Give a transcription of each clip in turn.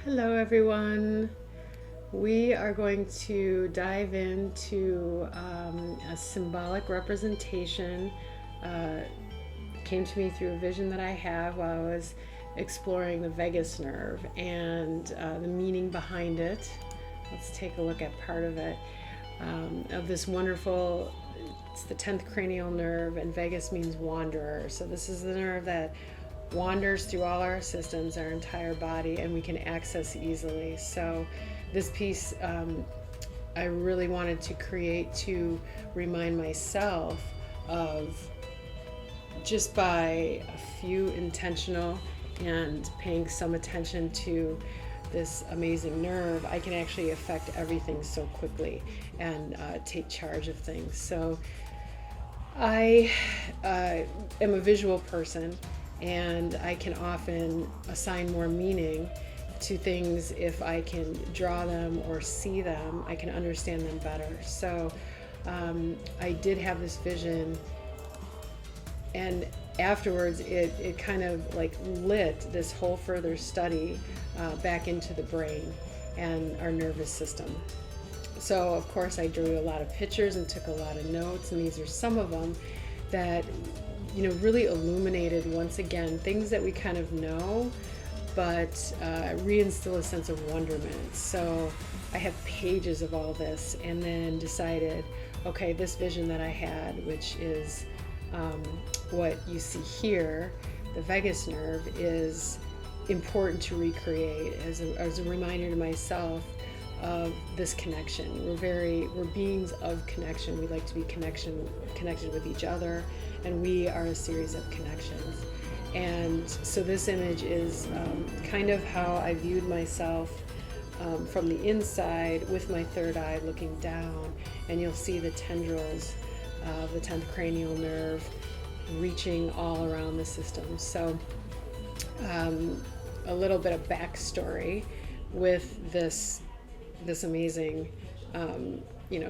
Hello everyone. We are going to dive into a symbolic representation. Came to me through a vision that I have while I was exploring the vagus nerve and the meaning behind it. Let's take a look at part of it. Of this wonderful, it's the 10th cranial nerve, and vagus means wanderer. So this is the nerve that wanders through all our systems, our entire body, and we can access easily. So this piece I really wanted to create to remind myself of, just by a few intentional and paying some attention to this amazing nerve, I can actually affect everything so quickly and take charge of things. So I am a visual person, and I can often assign more meaning to things if I can draw them or see them. I can understand them better. So I did have this vision, and afterwards it kind of like lit this whole further study back into the brain and our nervous system. So of course I drew a lot of pictures and took a lot of notes, and these are some of them that really illuminated once again things that we kind of know, but reinstill a sense of wonderment. So I have pages of all this, and then decided, okay, this vision that I had, which is what you see here, the vagus nerve, is important to recreate as a reminder to myself of this connection. We're beings of connection. We like to be connected with each other, and we are a series of connections. And so this image is kind of how I viewed myself from the inside, with my third eye looking down, and you'll see the tendrils of the 10th cranial nerve reaching all around the system. So a little bit of backstory with this amazing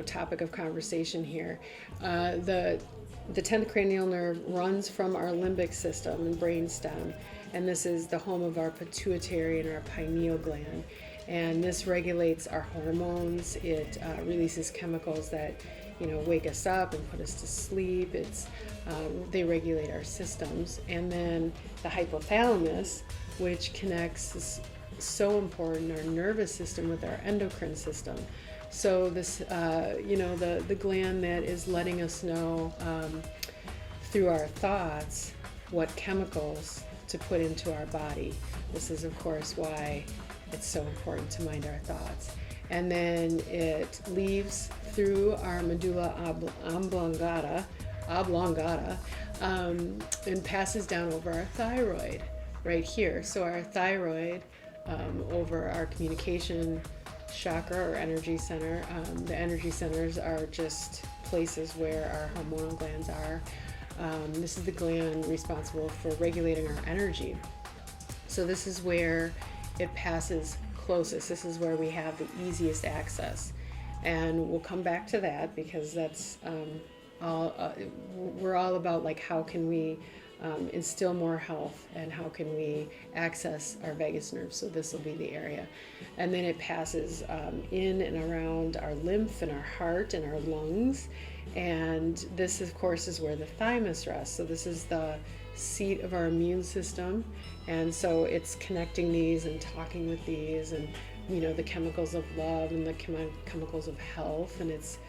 topic of conversation here. The 10th cranial nerve runs from our limbic system and brain-stem, and this is the home of our pituitary and our pineal gland. And this regulates our hormones. It releases chemicals that wake us up and put us to sleep. They regulate our systems. And then the hypothalamus, which connects, is so important, our nervous system with our endocrine system. So this, the gland that is letting us know through our thoughts what chemicals to put into our body. This is, of course, why it's so important to mind our thoughts. And then it leaves through our medulla oblongata, and passes down over our thyroid right here. So our thyroid, over our communication chakra or energy center. The energy centers are just places where our hormonal glands are. This is the gland responsible for regulating our energy. So this is where it passes closest. This is where we have the easiest access. And we'll come back to that, because that's we're all about, like, how can we instill more health, and how can we access our vagus nerve. So this will be the area. And then it passes in and around our lymph and our heart and our lungs. And this, of course, is where the thymus rests. So this is the seat of our immune system. And so it's connecting these and talking with these, and the chemicals of love and the chemicals of health. And it's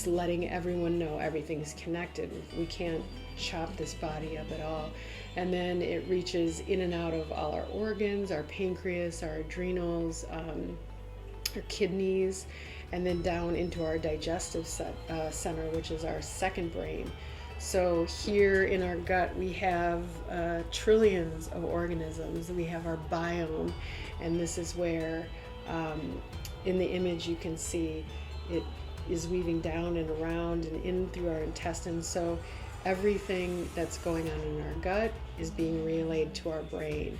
letting everyone know everything's connected. We can't chop this body up at all. And then it reaches in and out of all our organs, our pancreas, our adrenals, our kidneys, and then down into our digestive center, which is our second brain. So here in our gut we have trillions of organisms. We have our biome, and this is where in the image you can see it is weaving down and around and in through our intestines. So everything that's going on in our gut is being relayed to our brain.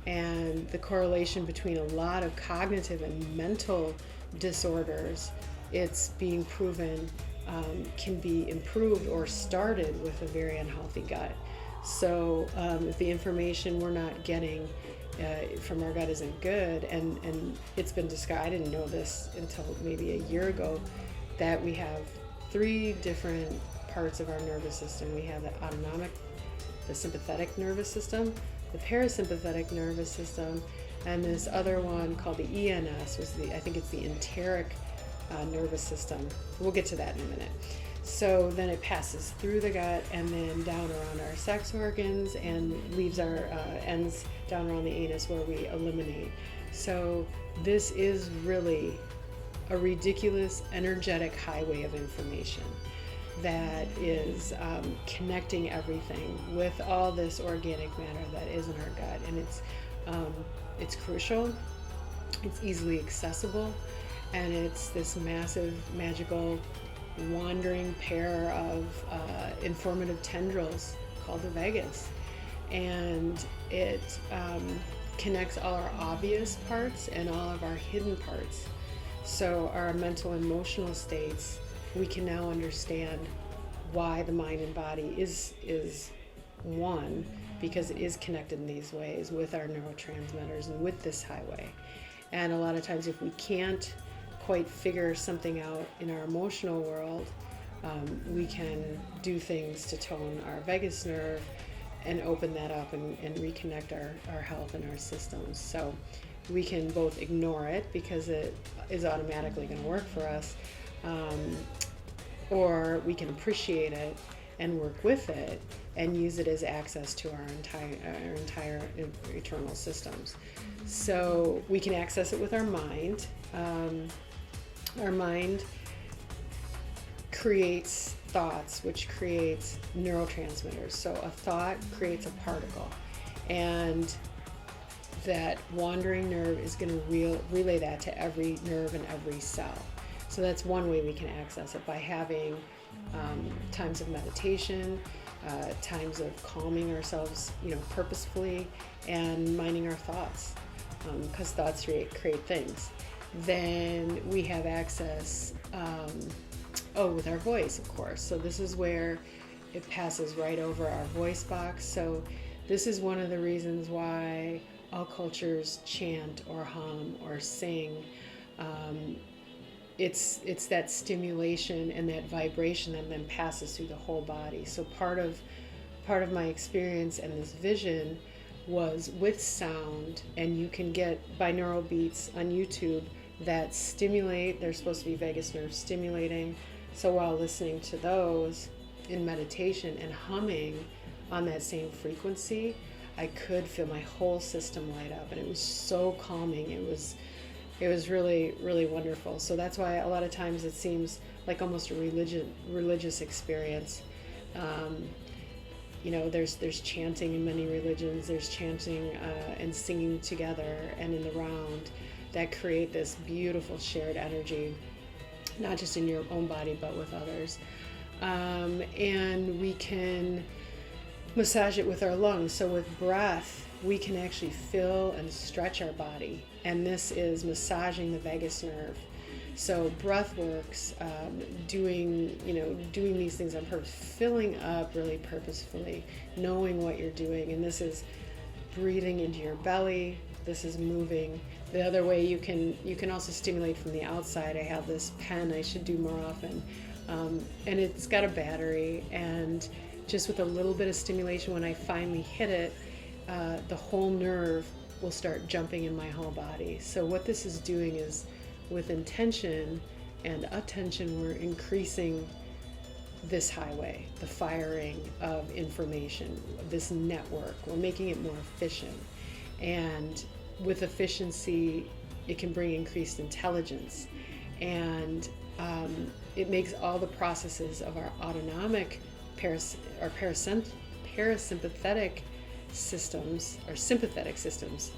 And the correlation between a lot of cognitive and mental disorders, it's being proven, can be improved or started with a very unhealthy gut. So if the information we're not getting from our gut isn't good. And it's been discussed, I didn't know this until maybe a year ago, that we have 3 different parts of our nervous system. We have the autonomic, the sympathetic nervous system, the parasympathetic nervous system, and this other one called the ENS, I think it's the enteric nervous system. We'll get to that in a minute. So then it passes through the gut and then down around our sex organs and leaves our ends down around the anus where we eliminate. So this is really a ridiculous energetic highway of information that is connecting everything with all this organic matter that is in our gut. And it's crucial, it's easily accessible, and it's this massive, magical, wandering pair of informative tendrils called the vagus. And it connects all our obvious parts and all of our hidden parts. So our mental and emotional states, we can now understand why the mind and body is one, because it is connected in these ways with our neurotransmitters and with this highway. And a lot of times if we can't quite figure something out in our emotional world, we can do things to tone our vagus nerve and open that up and reconnect our health and our systems. So we can both ignore it because it is automatically going to work for us, or we can appreciate it and work with it and use it as access to our entire internal systems. So we can access it with our mind. Our mind creates thoughts, which creates neurotransmitters. So a thought creates a particle, and that wandering nerve is going to relay that to every nerve and every cell. So that's one way we can access it, by having times of meditation, times of calming ourselves, purposefully, and minding our thoughts, because thoughts create things. Then we have access, with our voice, of course. So this is where it passes right over our voice box. So this is one of the reasons why all cultures chant or hum or sing. It's that stimulation and that vibration that then passes through the whole body. So part of my experience and this vision was with sound, and you can get binaural beats on YouTube that stimulate. They're supposed to be vagus nerve stimulating. So while listening to those in meditation and humming on that same frequency, I could feel my whole system light up, and it was so calming. It was really, really wonderful. So that's why a lot of times it seems like almost a religious experience. There's chanting in many religions. There's chanting and singing together and in the round that create this beautiful shared energy, not just in your own body but with others. And we can massage it with our lungs. So with breath, we can actually fill and stretch our body, and this is massaging the vagus nerve. So breath works, doing these things on purpose, filling up really purposefully, knowing what you're doing. And this is breathing into your belly. This is moving. The other way you can also stimulate from the outside. I have this pen I should do more often, and it's got a battery, and just with a little bit of stimulation, when I finally hit it, the whole nerve will start jumping in my whole body. So what this is doing is, with intention and attention, we're increasing this highway, the firing of information, this network. We're making it more efficient. And with efficiency, it can bring increased intelligence. And it makes all the processes of our autonomic parasympathetic systems, or sympathetic systems,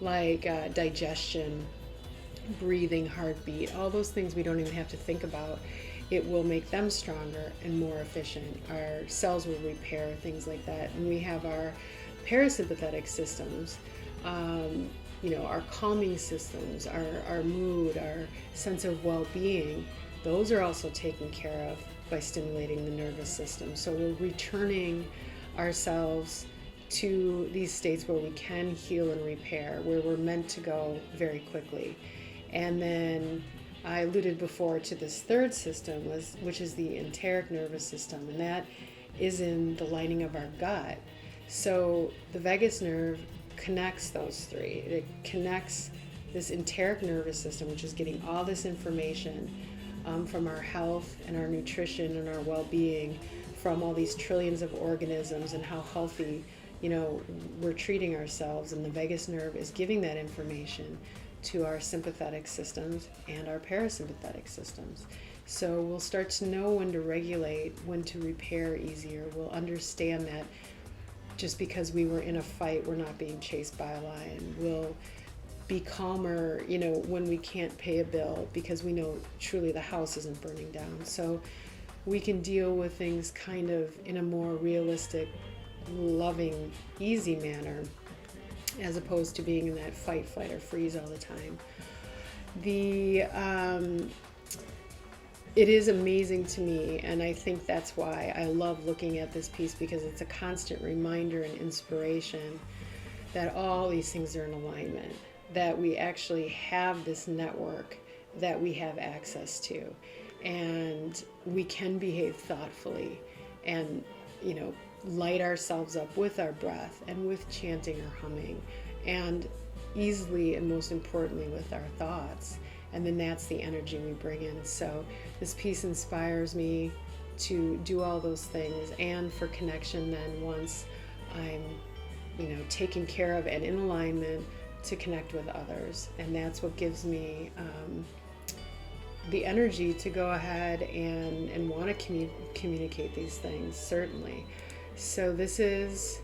like digestion, breathing, heartbeat, all those things we don't even have to think about. It will make them stronger and more efficient. Our cells will repair, things like that. And we have our parasympathetic systems, our calming systems, our mood, our sense of well-being. Those are also taken care of by stimulating the nervous system. So we're returning ourselves to these states where we can heal and repair, where we're meant to go very quickly. And then I alluded before to this third system, which is the enteric nervous system, and that is in the lining of our gut. So the vagus nerve connects those three. It connects this enteric nervous system, which is getting all this information from our health and our nutrition and our well-being, from all these trillions of organisms and how healthy, we're treating ourselves. And the vagus nerve is giving that information to our sympathetic systems and our parasympathetic systems. So we'll start to know when to regulate, when to repair easier. We'll understand that just because we were in a fight, we're not being chased by a lion. We'll be calmer, when we can't pay a bill because we know truly the house isn't burning down. So we can deal with things kind of in a more realistic, loving, easy manner, as opposed to being in that fight, flight, or freeze all the time. It is amazing to me, and I think that's why I love looking at this piece, because it's a constant reminder and inspiration that all these things are in alignment, that we actually have this network that we have access to, and we can behave thoughtfully and, light ourselves up with our breath and with chanting or humming, and easily and most importantly with our thoughts. And then that's the energy we bring in. So this piece inspires me to do all those things, and for connection then, once I'm taken care of and in alignment, to connect with others. And that's what gives me the energy to go ahead and want to communicate these things, certainly. So this is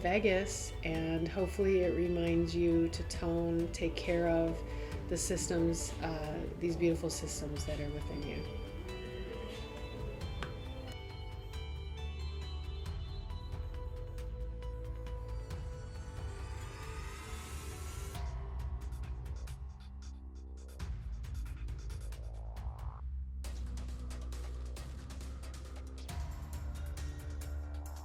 vagus, and hopefully it reminds you to take care of the systems, these beautiful systems that are within you.